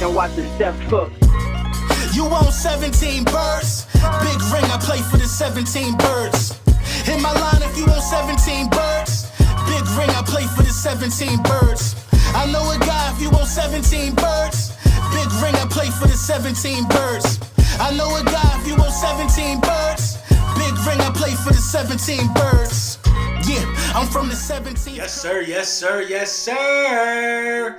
and watch the step cook. You want 17 birds? Big ring, I play for the 17 birds. Hit my line if you want 17 birds. Big ring, I play for the 17 birds. I know a guy if you want 17 birds. Big ring, I play for the 17 birds. I know a guy if you want 17 birds. Big ring, I play for the 17 birds. Yeah, I'm from the 17. Yes, sir, yes, sir, yes, sir.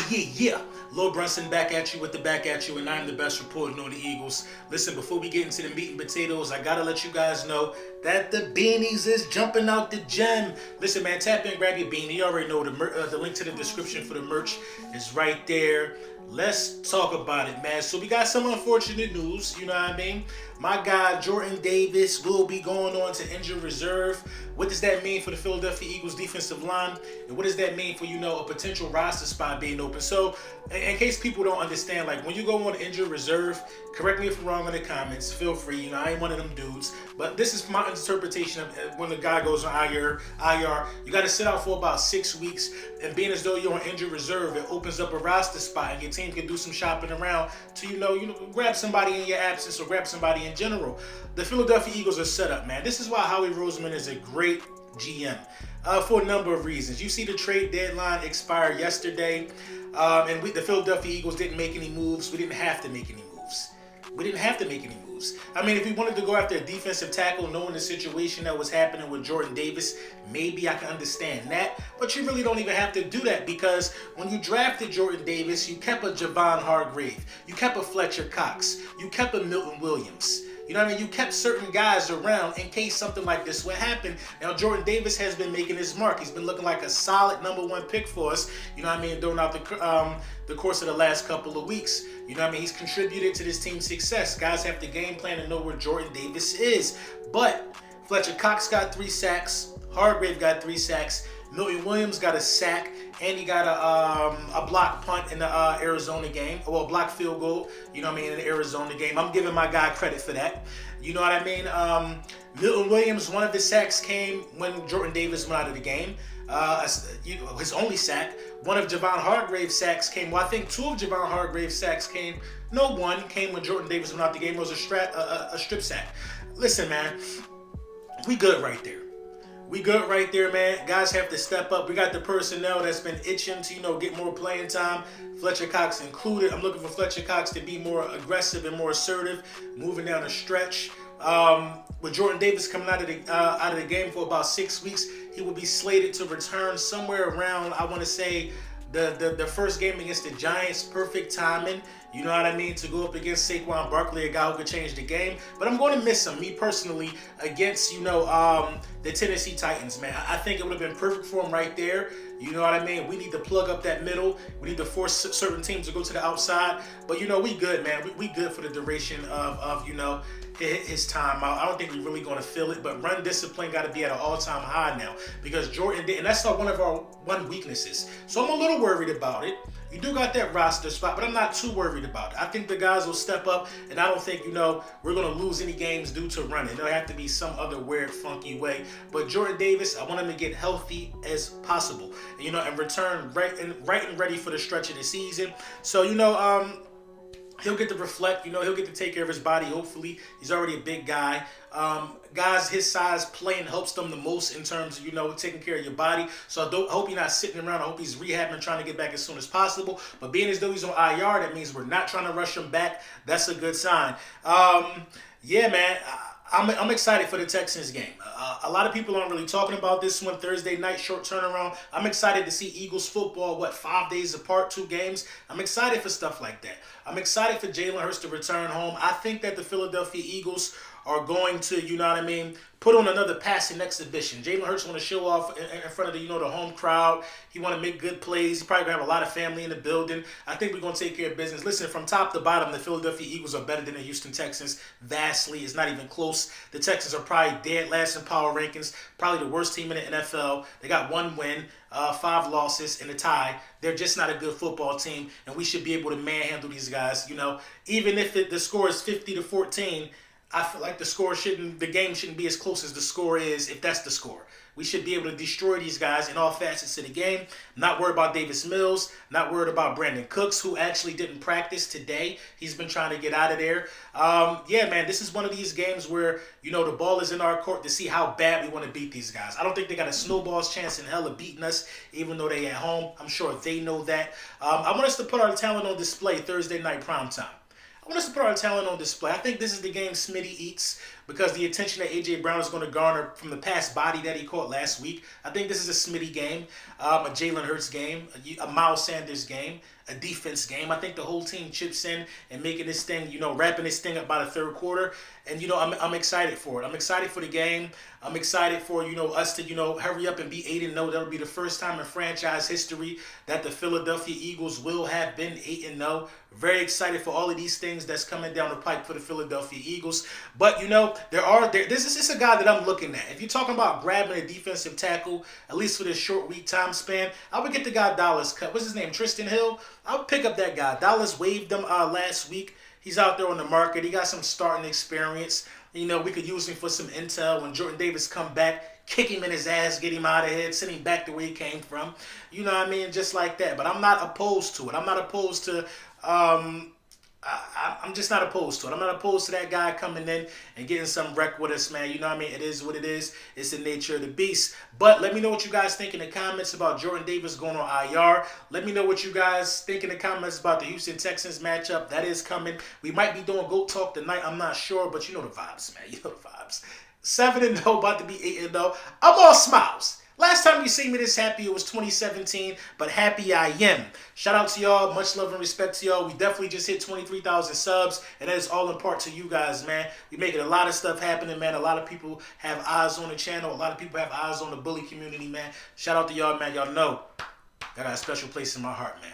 Yeah. Lil Brunson back at you with the back at you, and I'm the best reporting on the Eagles. Listen, before we get into the meat and potatoes, I gotta let you guys know that the beanies is jumping out the gym. Listen, man, tap in, grab your beanie. You already know the link to the description for the merch is right there. Let's talk about it, man. So we got some unfortunate news, you know what I mean? My guy, Jordan Davis, will be going on to injured reserve. What does that mean for the Philadelphia Eagles defensive line? And what does that mean for, a potential roster spot being open? So, in case people don't understand, like, when you go on injured reserve, correct me if I'm wrong in the comments, feel free. I ain't one of them dudes. But this is my interpretation of when the guy goes on IR. You got to sit out for about 6 weeks. And being as though you're on injured reserve, it opens up a roster spot, and your team can do some shopping around to, grab somebody in your absence or grab somebody in general. The Philadelphia Eagles are set up, man. This is why Howie Roseman is a great GM for a number of reasons. You see the trade deadline expire yesterday, and the Philadelphia Eagles didn't make any moves. We didn't have to make any moves. I mean, if we wanted to go after a defensive tackle, knowing the situation that was happening with Jordan Davis, maybe I can understand that. But you really don't even have to do that, because when you drafted Jordan Davis, you kept a Javon Hargrave. You kept a Fletcher Cox. You kept a Milton Williams. You know what I mean? You kept certain guys around in case something like this would happen. Now, Jordan Davis has been making his mark. He's been looking like a solid #1 pick for us, throughout the course of the last couple of weeks. He's contributed to this team's success. Guys have to game plan and know where Jordan Davis is. But Fletcher Cox got 3 sacks. Hargrave got 3 sacks. Milton Williams got a sack, and he got a block punt in the Arizona game. Well, a block field goal, in the Arizona game. I'm giving my guy credit for that. You know what I mean? Milton Williams, one of his sacks came when Jordan Davis went out of the game. His only sack. One of Javon Hargrave's sacks came. Well, I think 2 of Javon Hargrave's sacks came. No, one came when Jordan Davis went out the game. It was a strip sack. Listen, man, we good right there. Man. Guys have to step up. We got the personnel that's been itching to, get more playing time. Fletcher Cox included. I'm looking for Fletcher Cox to be more aggressive and more assertive, moving down the stretch. With Jordan Davis coming out of the game for about 6 weeks, he will be slated to return somewhere around, I want to say, the first game against the Giants. Perfect timing, you know what I mean, to go up against Saquon Barkley, a guy who could change the game. But I'm going to miss him, me personally, against, the Tennessee Titans, man. I think it would have been perfect for him right there. You know what I mean? We need to plug up that middle. We need to force certain teams to go to the outside. But, we good, man. We good for the duration of his time out. I don't think we're really going to feel it, but run discipline got to be at an all-time high now, because Jordan did, and that's one of our weaknesses. So I'm a little worried about it. You do got that roster spot, but I'm not too worried about it. I think the guys will step up, and I don't think, we're going to lose any games due to running. There'll have to be some other weird, funky way. But Jordan Davis, I want him to get healthy as possible, and return right and ready for the stretch of the season. So, he'll get to reflect, he'll get to take care of his body, hopefully. He's already a big guy. Guys his size playing helps them the most in terms of, taking care of your body. So I hope you're not sitting around. I hope he's rehabbing, trying to get back as soon as possible. But being as though he's on IR, that means we're not trying to rush him back. That's a good sign. Yeah, man. I'm excited for the Texans game. A lot of people aren't really talking about this one. Thursday night, short turnaround. I'm excited to see Eagles football, 5 days apart, 2 games. I'm excited for stuff like that. I'm excited for Jalen Hurts to return home. I think that the Philadelphia Eagles are going to, put on another passing exhibition. Jalen Hurts want to show off in front of the home crowd. He want to make good plays. He probably going to have a lot of family in the building. I think we're going to take care of business. Listen, from top to bottom, the Philadelphia Eagles are better than the Houston Texans vastly. It's not even close. The Texans are probably dead last in power rankings, probably the worst team in the NFL. They got 1 win, 5 losses, and a tie. They're just not a good football team, and we should be able to manhandle these guys. Even if the score is 50-14, I feel like the game shouldn't be as close as the score is, if that's the score. We should be able to destroy these guys in all facets of the game. Not worried about Davis Mills. Not worried about Brandon Cooks, who actually didn't practice today. He's been trying to get out of there. Yeah, man, this is one of these games where, you know, the ball is in our court to see how bad we want to beat these guys. I don't think they got a snowball's chance in hell of beating us, even though they at home. I'm sure they know that. I want us to put our talent on display Thursday night primetime. I want us to put our talent on display. I think this is the game Smitty eats because the attention that A.J. Brown is going to garner from the past body that he caught last week. I think this is a Smitty game, a Jalen Hurts game, a Miles Sanders game, a defense game. I think the whole team chips in and making this thing, you know, wrapping this thing up by the third quarter. And, you know, I'm excited for it. I'm excited for the game. I'm excited for, you know, us to, you know, hurry up and be 8-0. That'll be the first time in franchise history that the Philadelphia Eagles will have been 8-0. Very excited for all of these things that's coming down the pipe for the Philadelphia Eagles. But, you know, this is a guy that I'm looking at. If you're talking about grabbing a defensive tackle, at least for this short week time span, I would get the guy Dallas cut. What's his name? Tristan Hill? I would pick up that guy. Dallas waived him last week. He's out there on the market. He got some starting experience. You know, we could use him for some intel when Jordan Davis come back, kick him in his ass, get him out of here, send him back to where he came from. You know what I mean? Just like that. But I'm not opposed to it. I'm not opposed to I'm just not opposed to it. I'm not opposed to that guy coming in and getting some wreck with us, man. You know what I mean? It is what it is. It's the nature of the beast. But let me know what you guys think in the comments about Jordan Davis going on IR. Let me know what you guys think in the comments about the Houston Texans matchup. That is coming. We might be doing GOAT Talk tonight. I'm not sure, but you know the vibes, man. You know the vibes. 7-0, about to be 8-0. I'm all smiles. Last time you see me this happy, it was 2017, but happy I am. Shout out to y'all. Much love and respect to y'all. We definitely just hit 23,000 subs, and that is all in part to you guys, man. We making a lot of stuff happening, man. A lot of people have eyes on the channel. A lot of people have eyes on the bully community, man. Shout out to y'all, man. Y'all know I got a special place in my heart, man.